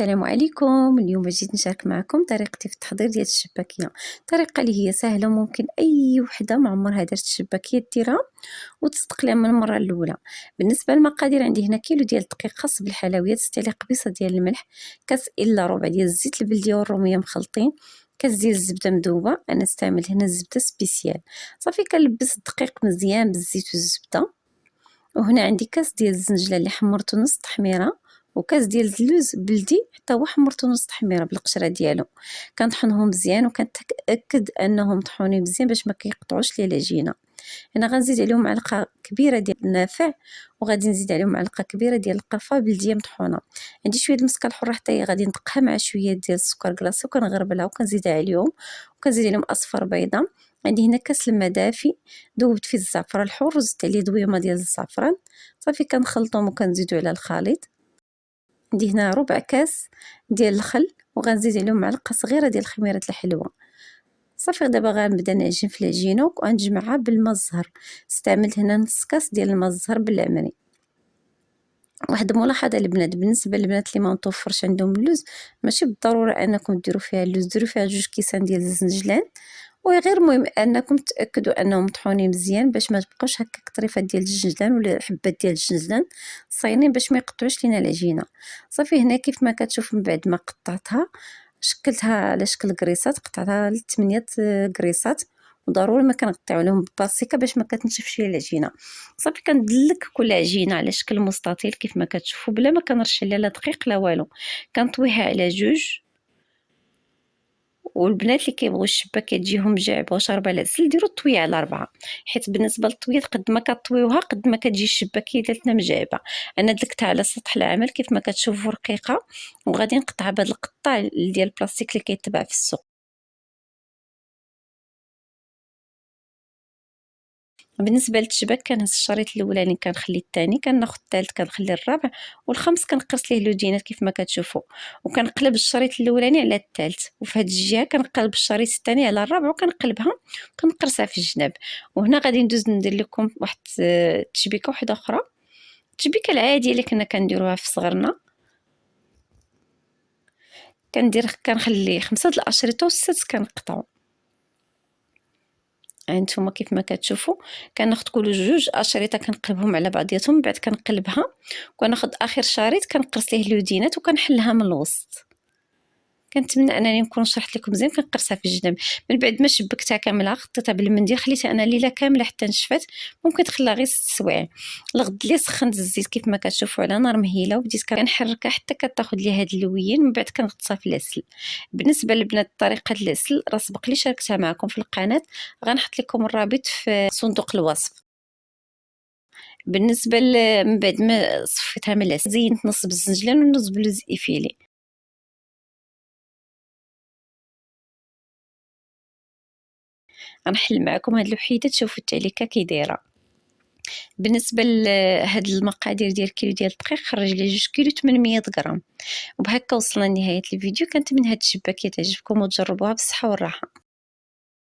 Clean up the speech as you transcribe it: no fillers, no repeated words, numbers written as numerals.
السلام عليكم. اليوم جيت نشارك معكم طريقتي في التحضير ديال الشباكيه. طريقه اللي هي سهله، ممكن اي وحده ما عمرها دارت الشباكيه ديرها وتصدق لها من المره الاولى. بالنسبه للمقادير، عندي هنا كيلو ديال الدقيق خاص بالحلويات، 6 قبيصه ديال الملح، كاس الا ربع ديال الزيت البلدي والروميه مخلطين، كاس ديال الزبده مذوبه، انا استعمل هنا الزبده سبيسيال. صافي كنلبس الدقيق مزيان بالزيت والزبده. وهنا عندي كاس ديال الزنجله اللي حمرته نص تحميره، وكاس ديال اللوز بلدي حتى هو حمرته نص تحميره بالقشره ديالو. كنطحنهم مزيان وكنتاكد انهم طحونين مزيان باش ما كيقطعوش لي العجينه. هنا غنزيد عليهم معلقه كبيره ديال النافع، وغادي نزيد عليهم معلقه كبيره ديال القرفه بلديه مطحونه. عندي شويه المسكه الحره حتى هي غادي ندقها مع شويه ديال السكر كلاصي وكنغربلها وكنزيدها عليهم، وكنزيد عليهم اصفر بيضه. عندي هنا كاس الماء دافي ذوبت فيه الزعفران الحر وزدت عليه دويمه ديال الزعفران. صافي كنخلطهم وكنزيدو على الخليط. عندي هنا ربع كاس ديال الخل، وغنزيد عليهم معلقه صغيره ديال خميره الحلوه. صافي دابا غنبدا نعجن في العجينه ونجمعها بالماء الزهر. استعملت هنا نص كاس ديال الماء الزهر بالعمري. واحد الملاحظه البنات، بالنسبه للبنات اللي ما متوفرش عندهم اللوز، ماشي بالضروره انكم ديروا فيها اللوز، ديروا فيها 2 كيسان ديال الزنجلان، وغير مهم انكم تاكدوا انهم مطحونين مزيان باش ما تبقاوش هكاك طريفات ديال الجنجلان ولا حبات ديال الجنجلان صاينين باش ما يقطعوش لينا العجينه. صافي هنا كيف ما كتشوف من بعد ما قطعتها شكلتها على شكل كريسات، قطعتها ل 8 كريسات، وضروري ما كنقطعوا لهم بالباسيكا باش ما كتنشفش لي العجينه. صافي كندلك كل عجينه على شكل مستطيل كيف ما كتشوفوا، بلا ما كنرش عليها لا دقيق لا والو. كنطويها على 2. والبنات اللي كيبغيو الشباكه تجيهم جاعبه وشاربه العسل ديروا الطويه على 4، حيت بالنسبه للطويات قد ما كطويوها قد ما كتجي الشباكيه ديالتنا مجعبه. انا دلكتها على سطح العمل كيف ما كتشوفوا رقيقه، وغادي نقطع بهذا القطاع ديال البلاستيك اللي كيتباع في السوق. بالنسبه للشباك كنهز الشريط الاولاني كنخلي الثاني، كناخذ الثالث كنخلي الرابع، والخامس كنقرص ليه لودينات كيف ما كتشوفوا، وكنقلب الشريط الاولاني على الثالث، وفي هذه الجهه كنقلب الشريط الثاني على الرابع وكنقلبها وكنقرصها في الجناب. وهنا غادي ندوز ندير لكم واحد التشبيكه واحده اخرى، التشبيكه العاديه اللي كنا كنديروها في صغرنا. كنخلي 5 د الاشرطه و6 كنقطعوا. هانتوما كيف ما كتشوفوا كناخذ كل 2 اشرطه كنقلبهم على بعضياتهم، من بعد كنقلبها وكناخذ اخر شريط كنقرص ليه اللودينات وكنحلها من الوسط. كنتمنى انني نكون شرحت لكم مزيان. كنقرصها في الجنب من بعد ما شبكتها كامله، خطيتها بالمنديل، خليتها انا ليله كامله حتى نشفت، ممكن تخليها غير 6 سوايع. الغد اللي سخنت الزيت كيف ما كتشوفوا على نار مهيله، وبديت كنحركها حتى كتاخذ لي هاد اللويين، من بعد كنغطسها في العسل. بالنسبه للبنات طريقه العسل راه سبق لي شاركتها معكم في القناه، غنحط لكم الرابط في صندوق الوصف. بالنسبه من بعد ما صفيتها من العسل زينت نص بالزنجلان ونص بلوز ايفيلي. غنحل معكم هاد الوحيده تشوفوا التعليكه كي دايره. بالنسبه لهاد المقادير ديال كيلو ديال الدقيق خرج لي 2 كيلو 800 غرام. وبهكا وصلنا لنهايه الفيديو. كنتمنى هاد الشباكيه تعجبكم وتجربوها بالصحه والراحه.